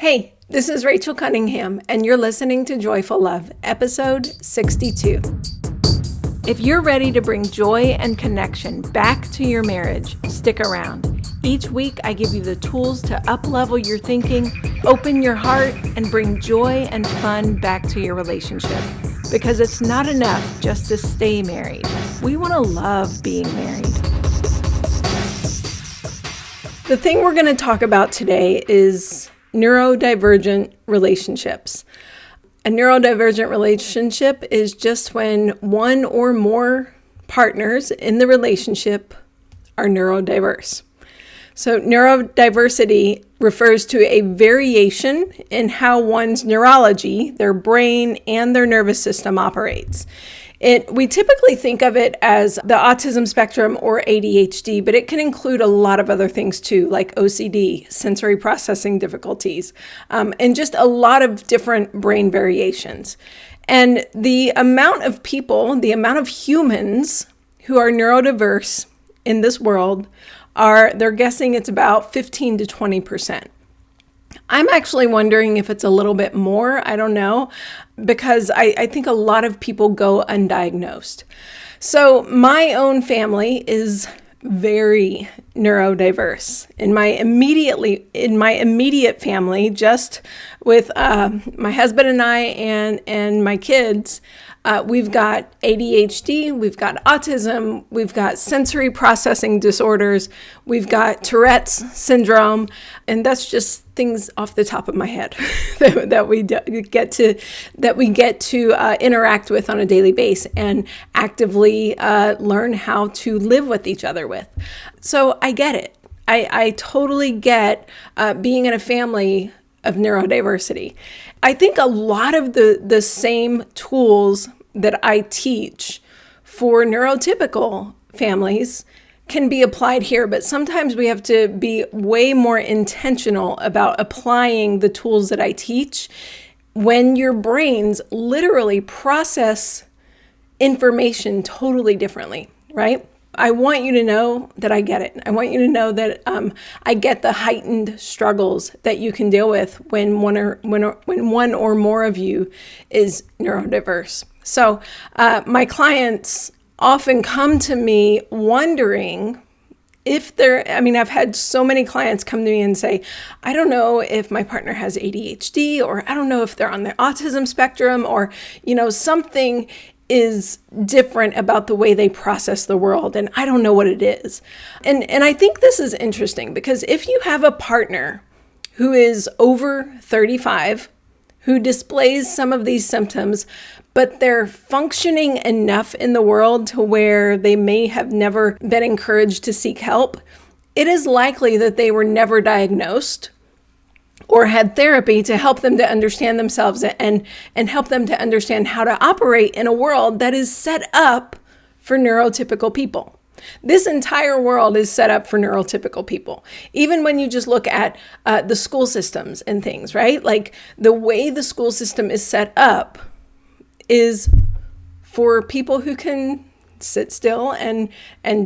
Hey, this is Rachel Cunningham, and you're listening to Joyful Love, episode 62. If you're ready to bring joy and connection back to your marriage, stick around. Each week, I give you the tools to up-level your thinking, open your heart, and bring joy and fun back to your relationship. Because it's not enough just to stay married. We want to love being married. The thing we're going to talk about today is neurodivergent relationships. A neurodivergent relationship is just when one or more partners in the relationship are neurodiverse. So neurodiversity refers to a variation in how one's neurology, their brain, and their nervous system operates. We typically think of it as the autism spectrum or ADHD, but it can include a lot of other things too, like OCD, sensory processing difficulties, and just a lot of different brain variations. And the amount of people, the amount of humans who are neurodiverse in this world they're guessing it's about 15 to 20%. I'm actually wondering if it's a little bit more. I don't know, because I think a lot of people go undiagnosed. So my own family is very neurodiverse. In my immediate family, just with my husband and I and my kids, we've got ADHD, we've got autism, we've got sensory processing disorders, we've got Tourette's syndrome, and that's just things off the top of my head that we get to interact with on a daily basis and actively learn how to live with each other with. So I get it. I totally get being in a family of neurodiversity. I think a lot of the same tools that I teach for neurotypical families can be applied here, but sometimes we have to be way more intentional about applying the tools that I teach when your brains literally process information totally differently, right? I want you to know that I get it. I want you to know that I get the heightened struggles that you can deal with when one or more of you is neurodiverse. So my clients often come to me wondering if I've had so many clients come to me and say, I don't know if my partner has ADHD, or I don't know if they're on the autism spectrum, or, something is different about the way they process the world, and I don't know what it is. And I think this is interesting because if you have a partner who is over 35, who displays some of these symptoms, but they're functioning enough in the world to where they may have never been encouraged to seek help, it is likely that they were never diagnosed or had therapy to help them to understand themselves and help them to understand how to operate in a world that is set up for neurotypical people. This entire world is set up for neurotypical people. Even when you just look at the school systems and things, right? Like the way the school system is set up is for people who can sit still and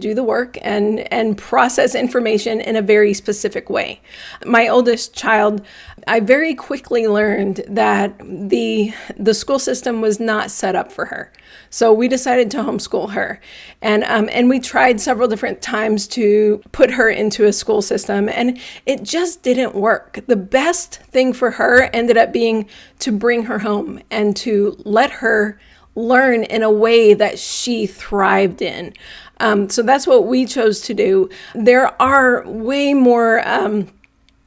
do the work and process information in a very specific way. My oldest child, I very quickly learned that the school system was not set up for her. So we decided to homeschool her. And we tried several different times to put her into a school system, and it just didn't work. The best thing for her ended up being to bring her home and to let her learn in a way that she thrived in. So that's what we chose to do. There are way more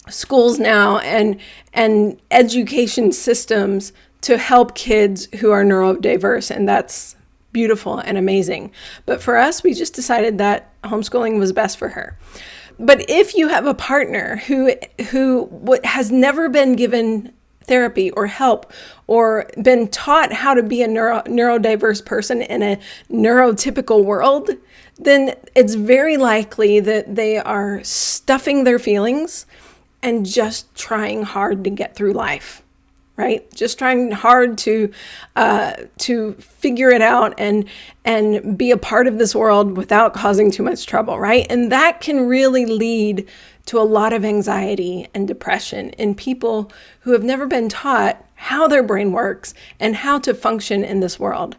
schools now and education systems to help kids who are neurodiverse, and that's beautiful and amazing. But for us, we just decided that homeschooling was best for her. But if you have a partner who has never been given therapy or help or been taught how to be a neurodiverse person in a neurotypical world, then it's very likely that they are stuffing their feelings and just trying hard to get through life. right? Just trying hard to figure it out and be a part of this world without causing too much trouble, right? And that can really lead to a lot of anxiety and depression in people who have never been taught how their brain works and how to function in this world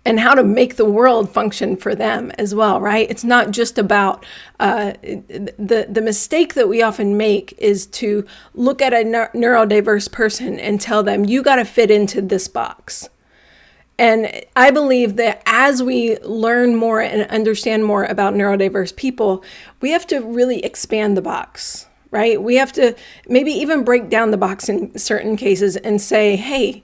and how to make the world function for them as well, right? It's not just about the mistake that we often make is to look at a neurodiverse person and tell them, you got to fit into this box. And I believe that as we learn more and understand more about neurodiverse people, we have to really expand the box, right? We have to maybe even break down the box in certain cases and say, hey,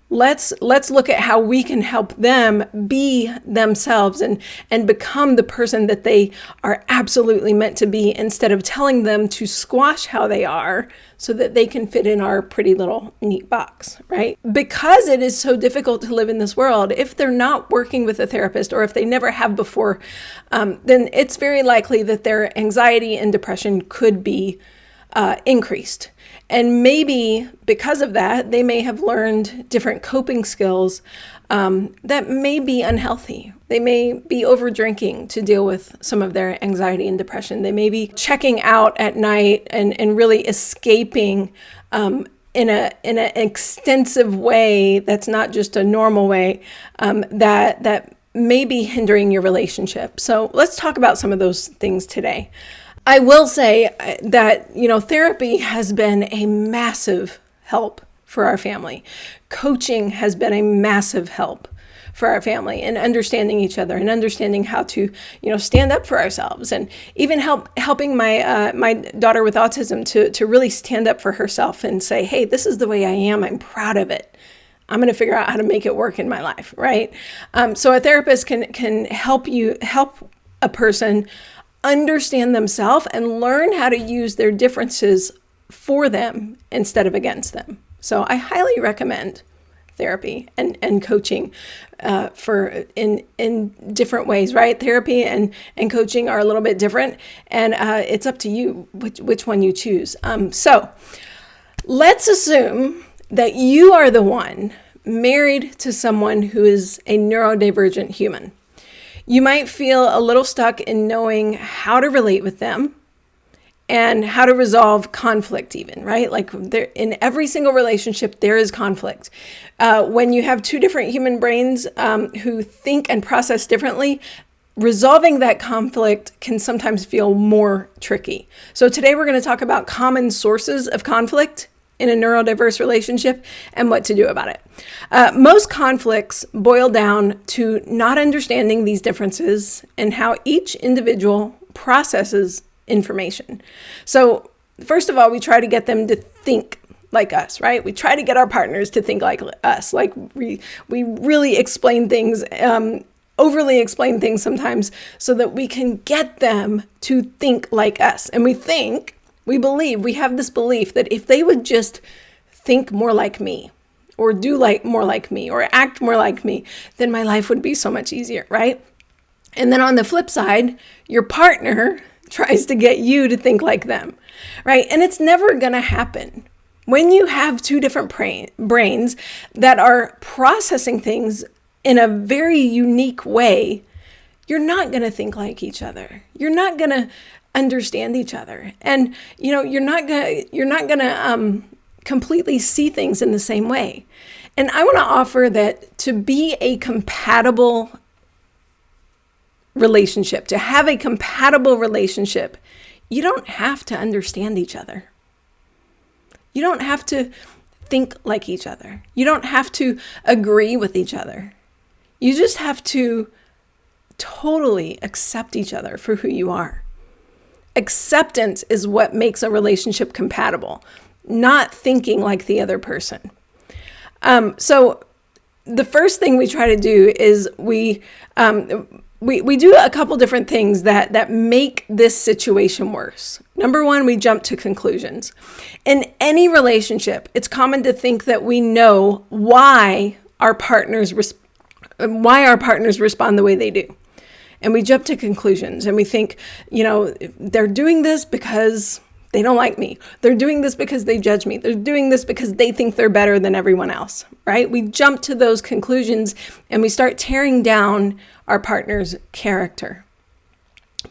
let's look at how we can help them be themselves and become the person that they are absolutely meant to be, instead of telling them to squash how they are so that they can fit in our pretty little neat box, right? Because it is so difficult to live in this world, if they're not working with a therapist or if they never have before, then it's very likely that their anxiety and depression could be increased. And maybe because of that, they may have learned different coping skills that may be unhealthy. They may be over drinking to deal with some of their anxiety and depression. They may be checking out at night and really escaping in an extensive way that's not just a normal way, that may be hindering your relationship. So let's talk about some of those things today. I will say that, therapy has been a massive help for our family. Coaching has been a massive help for our family in understanding each other and understanding how to, stand up for ourselves, and even helping my daughter with autism to really stand up for herself and say, hey, this is the way I am. I'm proud of it. I'm going to figure out how to make it work in my life, right? So a therapist can help a person understand themselves and learn how to use their differences for them instead of against them. So I highly recommend therapy and coaching in different ways, right? Therapy and coaching are a little bit different, and it's up to you which one you choose. So let's assume that you are the one married to someone who is a neurodivergent human. You might feel a little stuck in knowing how to relate with them and how to resolve conflict even, right? Like in every single relationship, there is conflict. When you have two different human brains who think and process differently, resolving that conflict can sometimes feel more tricky. So today we're going to talk about common sources of conflict in a neurodiverse relationship and what to do about it. Most conflicts boil down to not understanding these differences and how each individual processes information. So first of all, we try to get them to think like us, right? We try to get our partners to think like us. Like we really explain things, overly explain things sometimes so that we can get them to think like us. And we have this belief that if they would just think more like me, or do more like me, or act more like me, then my life would be so much easier, right? And then on the flip side, your partner tries to get you to think like them, right? And it's never going to happen. When you have two different brains that are processing things in a very unique way, you're not going to think like each other. You're not going to understand each other. And, you're not going to completely see things in the same way. And I want to offer that to be a compatible relationship, to have a compatible relationship, you don't have to understand each other. You don't have to think like each other. You don't have to agree with each other. You just have to totally accept each other for who you are. Acceptance is what makes a relationship compatible, not thinking like the other person. So the first thing we try to do is we do a couple different things that make this situation worse. Number one, we jump to conclusions. In any relationship, it's common to think that we know why our partners respond the way they do. And we jump to conclusions and we think, they're doing this because they don't like me. They're doing this because they judge me. They're doing this because they think they're better than everyone else, right? We jump to those conclusions and we start tearing down our partner's character.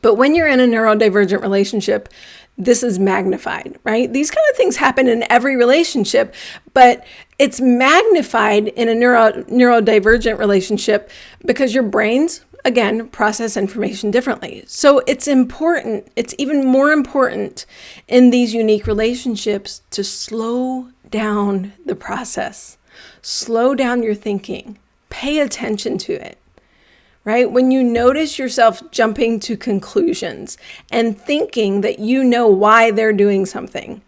But when you're in a neurodivergent relationship, this is magnified, right? These kind of things happen in every relationship, but it's magnified in a neurodivergent relationship because your brains, again, process information differently. So it's important, it's even more important in these unique relationships to slow down the process, slow down your thinking, pay attention to it. Right? When you notice yourself jumping to conclusions and thinking that you know why they're doing something,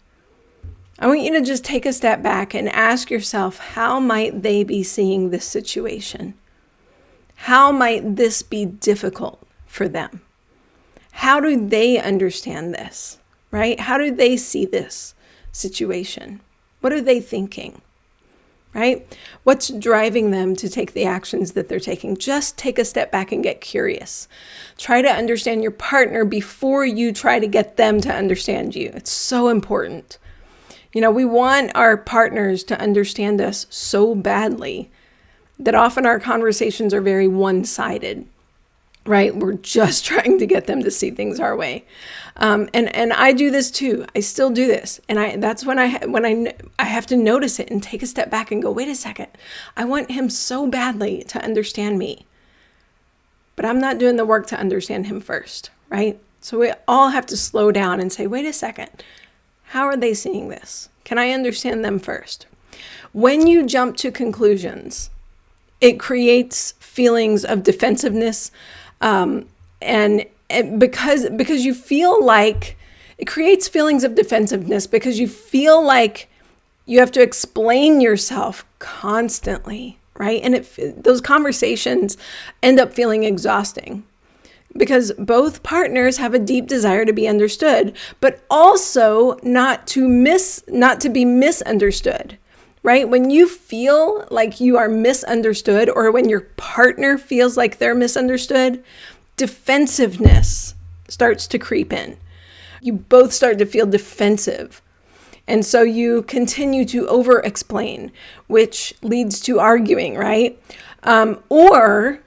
I want you to just take a step back and ask yourself, how might they be seeing this situation? How might this be difficult for them? How do they understand this? Right? How do they see this situation? What are they thinking? Right? What's driving them to take the actions that they're taking? Just take a step back and get curious. Try to understand your partner before you try to get them to understand you. It's so important. You know, we want our partners to understand us so badly that often our conversations are very one-sided. Right? We're just trying to get them to see things our way. And I do this too. I still do this. And that's when I have to notice it and take a step back and go, wait a second. I want him so badly to understand me. But I'm not doing the work to understand him first, right? So we all have to slow down and say, wait a second. How are they seeing this? Can I understand them first? When you jump to conclusions, it creates feelings of defensiveness, and because you feel like it creates feelings of defensiveness because you feel like you have to explain yourself constantly, right? And those conversations end up feeling exhausting because both partners have a deep desire to be understood, but also not to be misunderstood. Right? When you feel like you are misunderstood or when your partner feels like they're misunderstood, defensiveness starts to creep in. You both start to feel defensive. And so you continue to over-explain, which leads to arguing, right? Or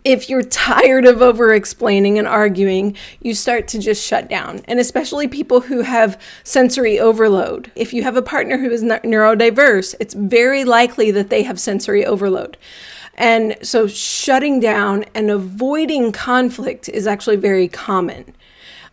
if you're tired of over-explaining and arguing, you start to just shut down. And especially people who have sensory overload. If you have a partner who is neurodiverse, it's very likely that they have sensory overload. And so shutting down and avoiding conflict is actually very common.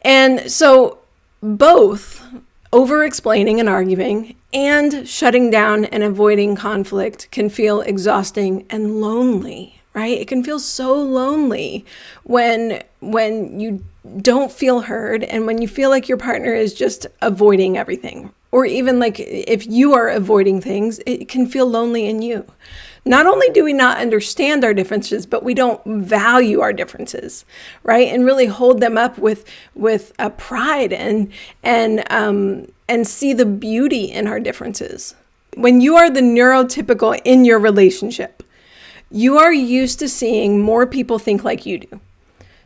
And so both over-explaining and arguing and shutting down and avoiding conflict can feel exhausting and lonely. Right? It can feel so lonely when you don't feel heard and when you feel like your partner is just avoiding everything. Or even like if you are avoiding things, it can feel lonely in you. Not only do we not understand our differences, but we don't value our differences, right? And really hold them up with a pride and see the beauty in our differences. When you are the neurotypical in your relationship, you are used to seeing more people think like you do.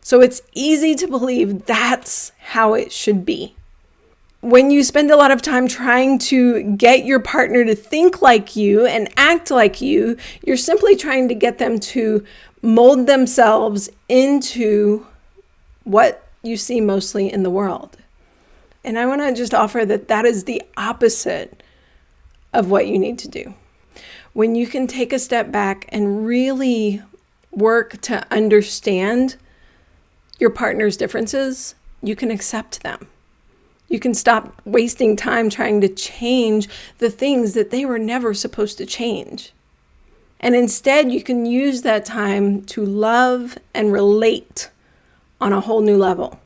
So it's easy to believe that's how it should be. When you spend a lot of time trying to get your partner to think like you and act like you, you're simply trying to get them to mold themselves into what you see mostly in the world. And I want to just offer that is the opposite of what you need to do. When you can take a step back and really work to understand your partner's differences, you can accept them. You can stop wasting time trying to change the things that they were never supposed to change. And instead, you can use that time to love and relate on a whole new level.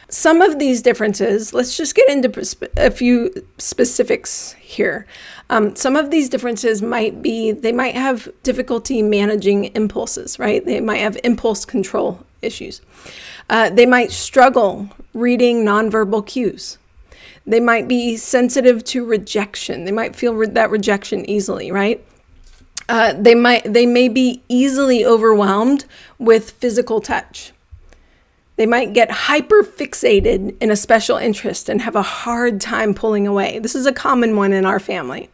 Some of these differences, let's just get into a few specifics here. Some of these differences they might have difficulty managing impulses, right? They might have impulse control issues. They might struggle reading nonverbal cues. They might be sensitive to rejection. They might feel that rejection easily, right? They may be easily overwhelmed with physical touch. They might get hyper fixated in a special interest and have a hard time pulling away. This is a common one in our family.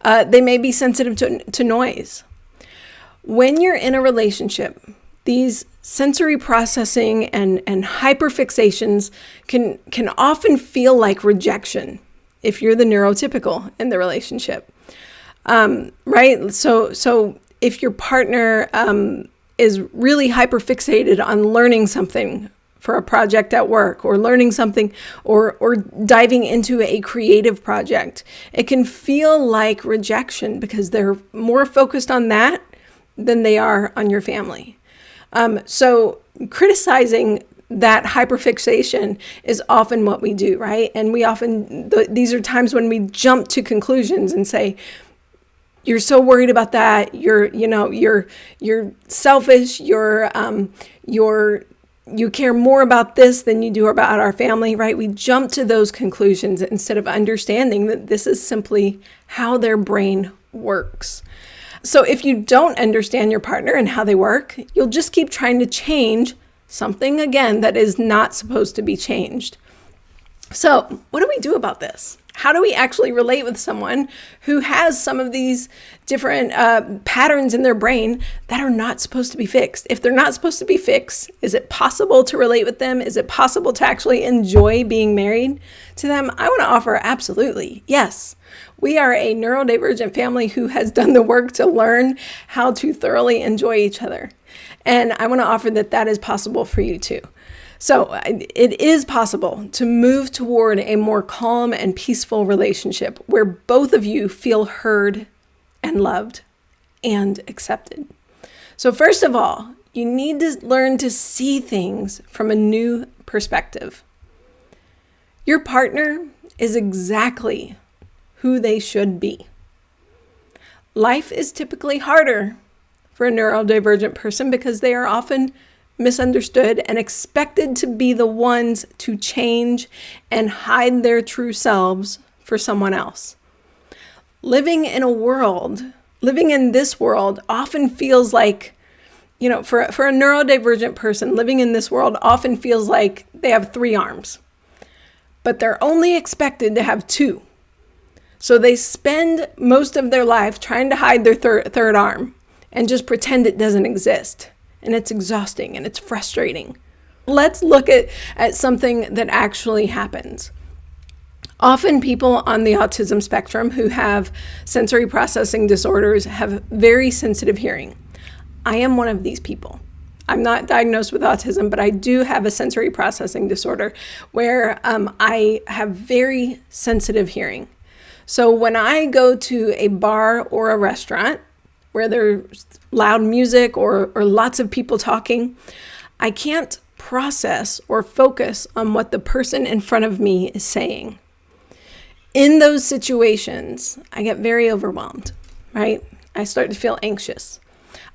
They may be sensitive to noise. When you're in a relationship, these sensory processing and hyperfixations can often feel like rejection if you're the neurotypical in the relationship, right? So if your partner is really hyperfixated on learning something for a project at work, or learning something, or diving into a creative project, it can feel like rejection because they're more focused on that than they are on your family. So criticizing that hyperfixation is often what we do, right? And we often, these are times when we jump to conclusions and say, you're so worried about that. You're selfish. You care more about this than you do about our family, right? We jump to those conclusions instead of understanding that this is simply how their brain works. So if you don't understand your partner and how they work, you'll just keep trying to change something, again, that is not supposed to be changed. So what do we do about this? How do we actually relate with someone who has some of these different patterns in their brain that are not supposed to be fixed? If they're not supposed to be fixed, is it possible to relate with them? Is it possible to actually enjoy being married to them? I want to offer absolutely, yes. We are a neurodivergent family who has done the work to learn how to thoroughly enjoy each other. And I want to offer that is possible for you too. So it is possible to move toward a more calm and peaceful relationship where both of you feel heard and loved and accepted. So first of all, you need to learn to see things from a new perspective. Your partner is exactly who they should be. Life is typically harder for a neurodivergent person because they are often misunderstood and expected to be the ones to change and hide their true selves for someone else. Living in this world often feels like, for a neurodivergent person, living in this world often feels like they have 3 arms, but they're only expected to have 2. So they spend most of their life trying to hide their third arm and just pretend it doesn't exist. And it's exhausting and it's frustrating. Let's look at something that actually happens. Often people on the autism spectrum who have sensory processing disorders have very sensitive hearing. I am one of these people. I'm not diagnosed with autism, but I do have a sensory processing disorder where I have very sensitive hearing. So when I go to a bar or a restaurant where there's loud music or lots of people talking, I can't process or focus on what the person in front of me is saying. In those situations, I get very overwhelmed, right? I start to feel anxious.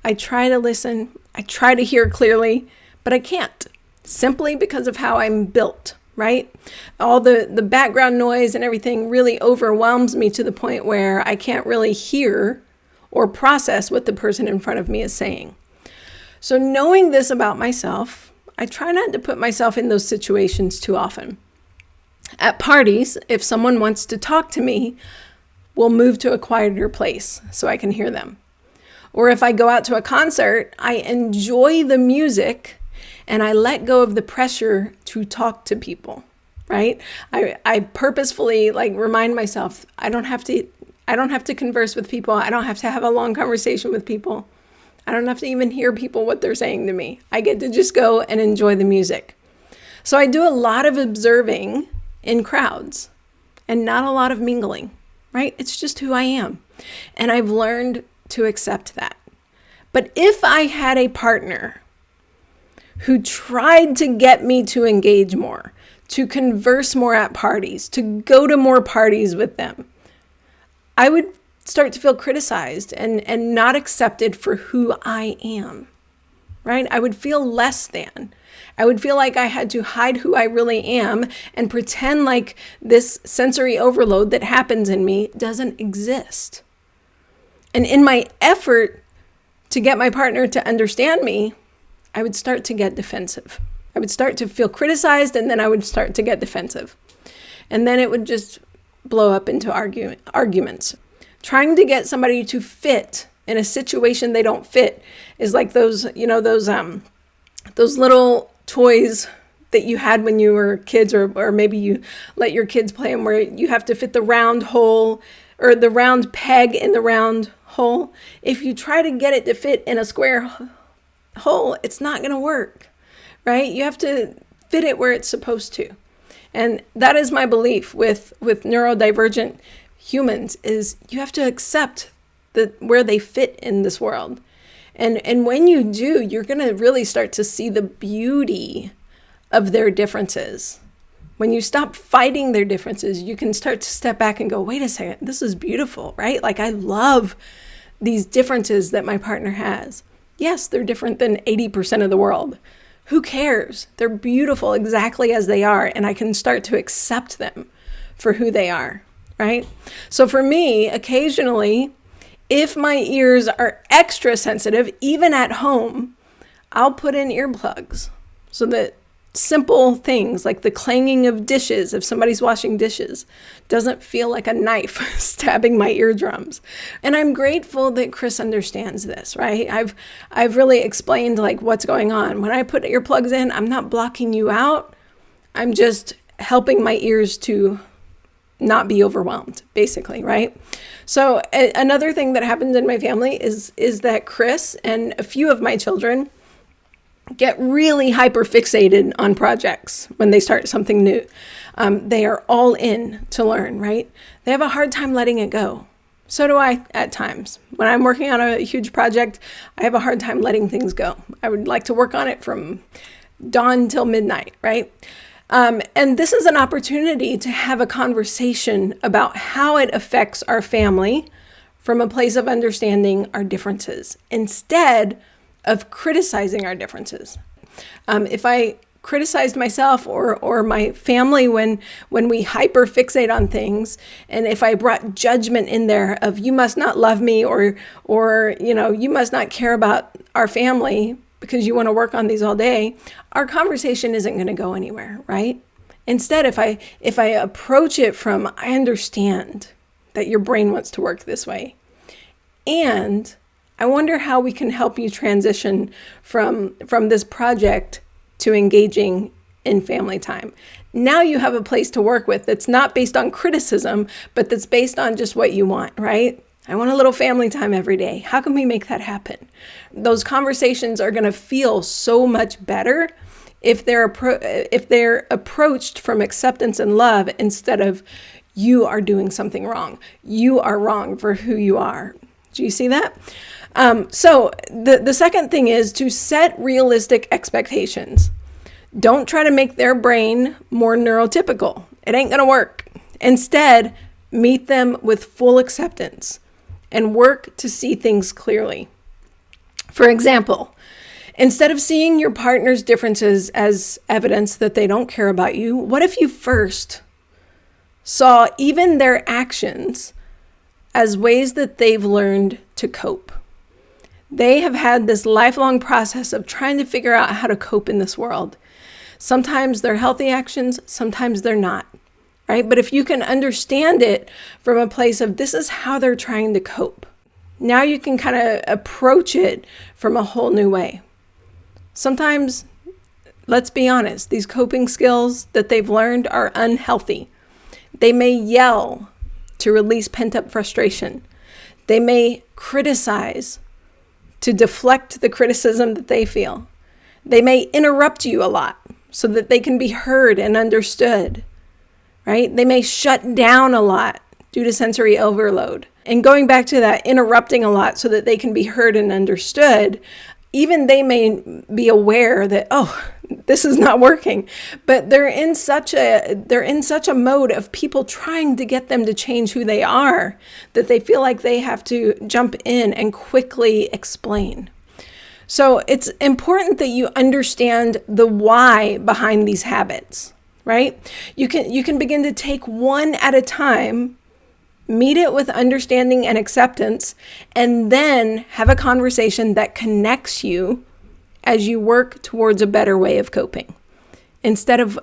I try to listen, I try to hear clearly, but I can't, simply because of how I'm built, right? All the background noise and everything really overwhelms me to the point where I can't really hear or process what the person in front of me is saying. So knowing this about myself, I try not to put myself in those situations too often. At parties, if someone wants to talk to me, we'll move to a quieter place so I can hear them. Or if I go out to a concert, I enjoy the music and I let go of the pressure to talk to people, right? I purposefully remind myself, I don't have to converse with people. I don't have to have a long conversation with people. I don't have to even hear people what they're saying to me. I get to just go and enjoy the music. So I do a lot of observing in crowds and not a lot of mingling, right? It's just who I am. And I've learned to accept that. But if I had a partner who tried to get me to engage more, to converse more at parties, to go to more parties with them, I would start to feel criticized and not accepted for who I am, right? I would feel less than. I would feel like I had to hide who I really am and pretend like this sensory overload that happens in me doesn't exist. And in my effort to get my partner to understand me, I would start to get defensive. I would start to feel criticized, and then I would start to get defensive. And then it would just blow up into arguments. Trying to get somebody to fit in a situation they don't fit is like those little toys that you had when you were kids, or maybe you let your kids play them, where you have to fit the round hole or the round peg in the round hole. If you try to get it to fit in a square hole, it's not going to work, right? You have to fit it where it's supposed to. And that is my belief with neurodivergent humans, is you have to accept where they fit in this world. And when you do, you're going to really start to see the beauty of their differences. When you stop fighting their differences, you can start to step back and go, wait a second, this is beautiful, right? Like, I love these differences that my partner has. Yes, they're different than 80% of the world. Who cares? They're beautiful exactly as they are, and I can start to accept them for who they are, right? So for me, occasionally, if my ears are extra sensitive, even at home, I'll put in earplugs so that simple things like the clanging of dishes, if somebody's washing dishes, doesn't feel like a knife stabbing my eardrums. And I'm grateful that Chris understands this, right? I've really explained like what's going on. When I put earplugs in, I'm not blocking you out. I'm just helping my ears to not be overwhelmed, basically, right? So another thing that happens in my family is that Chris and a few of my children get really hyper fixated on projects when they start something new. They are all in to learn, right? They have a hard time letting it go. So do I at times. When I'm working on a huge project, I have a hard time letting things go. I would like to work on it from dawn till midnight, right? And this is an opportunity to have a conversation about how it affects our family from a place of understanding our differences, instead of criticizing our differences. If I criticized myself or my family when we hyper fixate on things, and if I brought judgment in there of you must not love me or you must not care about our family because you want to work on these all day, our conversation isn't going to go anywhere, right? Instead, if I approach it from, I understand that your brain wants to work this way, and I wonder how we can help you transition from this project to engaging in family time. Now you have a place to work with that's not based on criticism, but that's based on just what you want, right? I want a little family time every day. How can we make that happen? Those conversations are going to feel so much better if they're approached from acceptance and love, instead of you are doing something wrong. You are wrong for who you are. Do you see that? So the second thing is to set realistic expectations. Don't try to make their brain more neurotypical. It ain't going to work. Instead, meet them with full acceptance and work to see things clearly. For example, instead of seeing your partner's differences as evidence that they don't care about you, what if you first saw even their actions as ways that they've learned to cope? They have had this lifelong process of trying to figure out how to cope in this world. Sometimes they're healthy actions, sometimes they're not, right? But if you can understand it from a place of this is how they're trying to cope, now you can kind of approach it from a whole new way. Sometimes, let's be honest, these coping skills that they've learned are unhealthy. They may yell to release pent-up frustration. They may criticize to deflect the criticism that they feel. They may interrupt you a lot so that they can be heard and understood, right? They may shut down a lot due to sensory overload. And going back to that, interrupting a lot so that they can be heard and understood, even they may be aware that, oh, this is not working, but they're in such a mode of people trying to get them to change who they are that they feel like they have to jump in and quickly explain. So it's important that you understand the why behind these habits, right? You can begin to take one at a time, meet it with understanding and acceptance, and then have a conversation that connects you as you work towards a better way of coping. instead of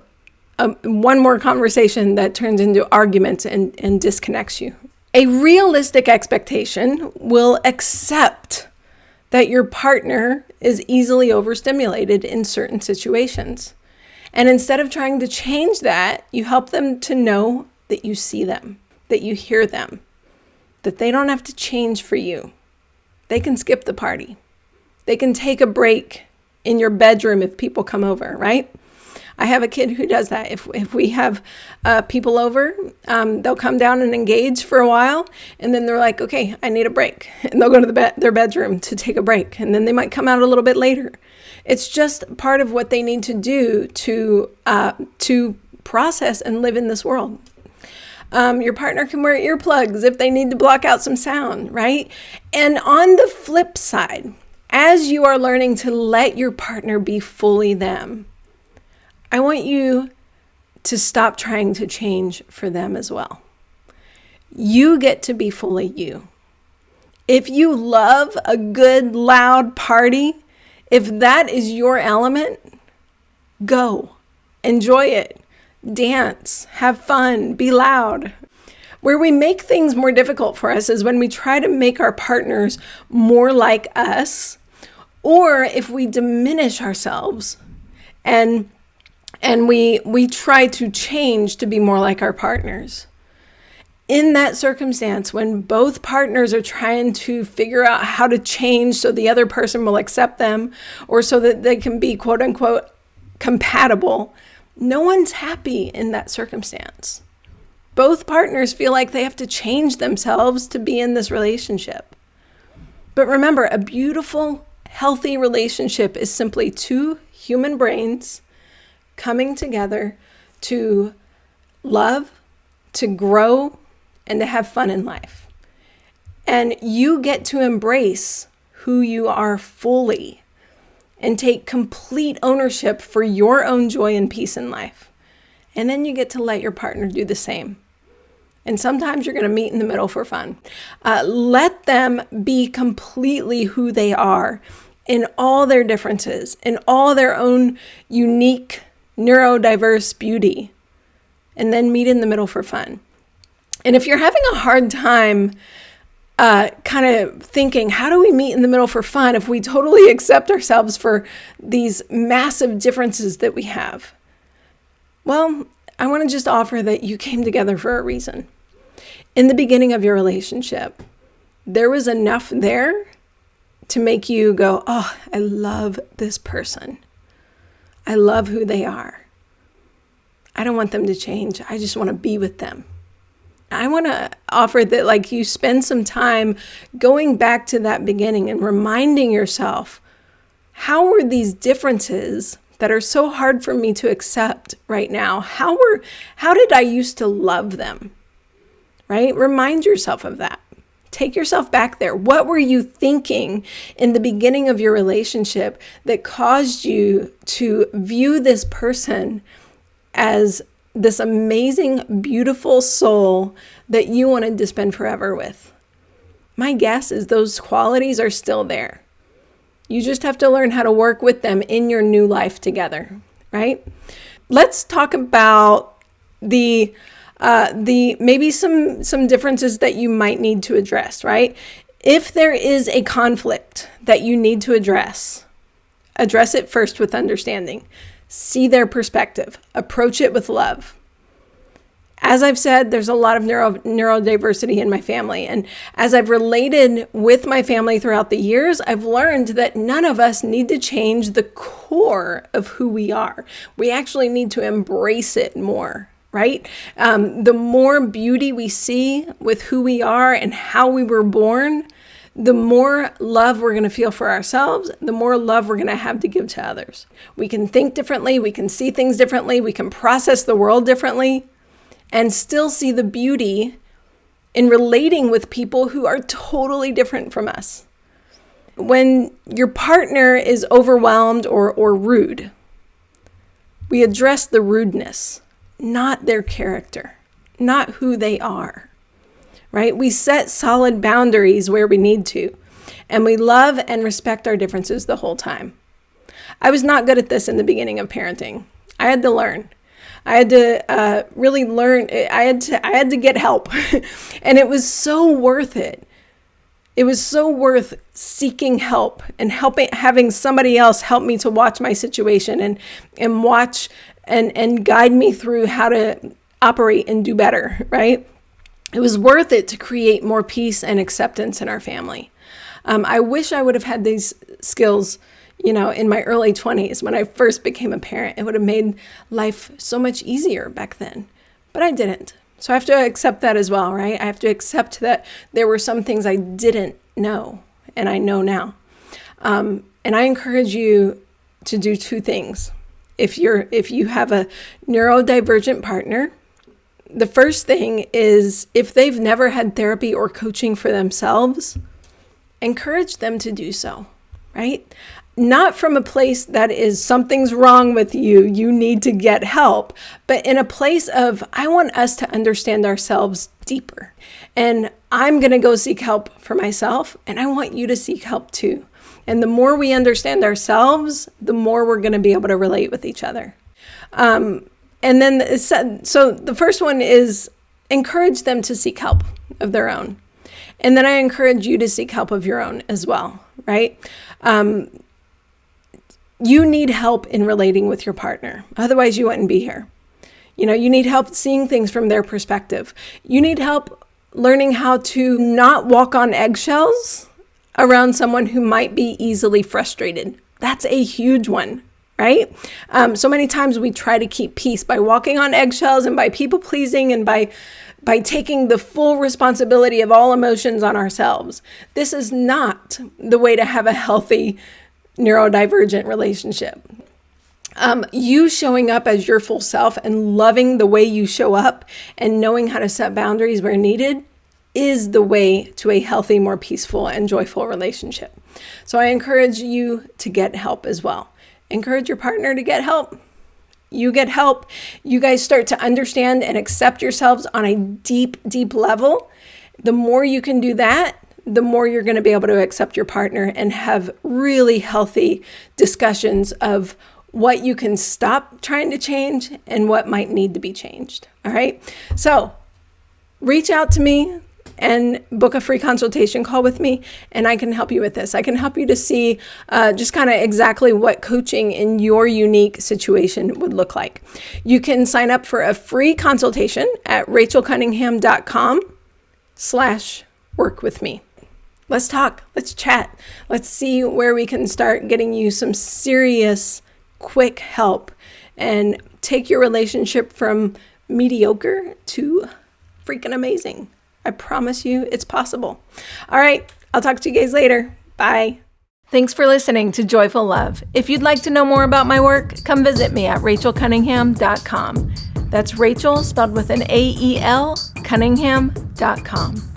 one more conversation that turns into arguments and disconnects you. A realistic expectation will accept that your partner is easily overstimulated in certain situations. And instead of trying to change that, you help them to know that you see them, that you hear them, that they don't have to change for you. They can skip the party. They can take a break in your bedroom if people come over, right? I have a kid who does that. If we have people over, they'll come down and engage for a while, and then they're like, okay, I need a break. And they'll go to their bedroom to take a break, and then they might come out a little bit later. It's just part of what they need to do to process and live in this world. Your partner can wear earplugs if they need to block out some sound, right? And on the flip side, as you are learning to let your partner be fully them, I want you to stop trying to change for them as well. You get to be fully you. If you love a good, loud party, if that is your element, go. Enjoy it. Dance. Have fun. Be loud. Where we make things more difficult for us is when we try to make our partners more like us, or if we diminish ourselves and we try to change to be more like our partners. In that circumstance, when both partners are trying to figure out how to change so the other person will accept them, or so that they can be quote unquote compatible, no one's happy in that circumstance. Both partners feel like they have to change themselves to be in this relationship. But remember, a beautiful, healthy relationship is simply two human brains coming together to love, to grow, and to have fun in life. And you get to embrace who you are fully and take complete ownership for your own joy and peace in life. And then you get to let your partner do the same. And sometimes you're going to meet in the middle for fun. Let them be completely who they are in all their differences, in all their own unique neurodiverse beauty, and then meet in the middle for fun. And if you're having a hard time kind of thinking, how do we meet in the middle for fun if we totally accept ourselves for these massive differences that we have? Well, I want to just offer that you came together for a reason. In the beginning of your relationship, there was enough there to make you go, oh, I love this person. I love who they are. I don't want them to change. I just want to be with them. I want to offer that, like, you spend some time going back to that beginning and reminding yourself, how were these differences that are so hard for me to accept right now? How did I used to love them? Right? Remind yourself of that. Take yourself back there. What were you thinking in the beginning of your relationship that caused you to view this person as this amazing, beautiful soul that you wanted to spend forever with? My guess is those qualities are still there. You just have to learn how to work with them in your new life together, right? Let's talk about the maybe some differences that you might need to address, right? If there is a conflict that you need to address it first with understanding. See their perspective. Approach it with love. As I've said, there's a lot of neurodiversity in my family. And as I've related with my family throughout the years, I've learned that none of us need to change the core of who we are. We actually need to embrace it more, right? The more beauty we see with who we are and how we were born, the more love we're going to feel for ourselves, the more love we're going to have to give to others. We can think differently. We can see things differently. We can process the world differently and still see the beauty in relating with people who are totally different from us. When your partner is overwhelmed or rude, we address the rudeness, not their character, not who they are. Right? We set solid boundaries where we need to, and we love and respect our differences the whole time. I was not good at this in the beginning of parenting. I had to learn. I had to really learn. I had to get help. And it was so worth it. It was so worth seeking help and having somebody else help me to watch my situation and watch and guide me through how to operate and do better, right? It was worth it to create more peace and acceptance in our family. I wish I would have had these skills, in my early 20s when I first became a parent. It would have made life so much easier back then, but I didn't. So I have to accept that as well, right? I have to accept that there were some things I didn't know, and I know now. And I encourage you to do two things. If you have a neurodivergent partner, the first thing is, if they've never had therapy or coaching for themselves, encourage them to do so, right? Not from a place that is something's wrong with you, you need to get help, but in a place of, I want us to understand ourselves deeper. And I'm going to go seek help for myself, and I want you to seek help too. And the more we understand ourselves, the more we're going to be able to relate with each other. And then, so the first one is encourage them to seek help of their own. And then I encourage you to seek help of your own as well, right? You need help in relating with your partner. Otherwise, you wouldn't be here. You need help seeing things from their perspective. You need help learning how to not walk on eggshells around someone who might be easily frustrated. That's a huge one, right? So many times we try to keep peace by walking on eggshells and by people pleasing and by taking the full responsibility of all emotions on ourselves. This is not the way to have a healthy neurodivergent relationship. You showing up as your full self and loving the way you show up and knowing how to set boundaries where needed is the way to a healthy, more peaceful and joyful relationship. So I encourage you to get help as well. Encourage your partner to get help. You get help. You guys start to understand and accept yourselves on a deep, deep level. The more you can do that, the more you're going to be able to accept your partner and have really healthy discussions of what you can stop trying to change and what might need to be changed. All right. So reach out to me and book a free consultation call with me, and I can help you with this. I can help you to see just kind of exactly what coaching in your unique situation would look like. You can sign up for a free consultation at rachelcunningham.com/work-with-me. Let's talk. Let's chat. Let's see where we can start getting you some serious, quick help and take your relationship from mediocre to freaking amazing. I promise you it's possible. All right. I'll talk to you guys later. Bye. Thanks for listening to Joyful Love. If you'd like to know more about my work, come visit me at rachelcunningham.com. That's Rachel spelled with an AEL, Cunningham.com.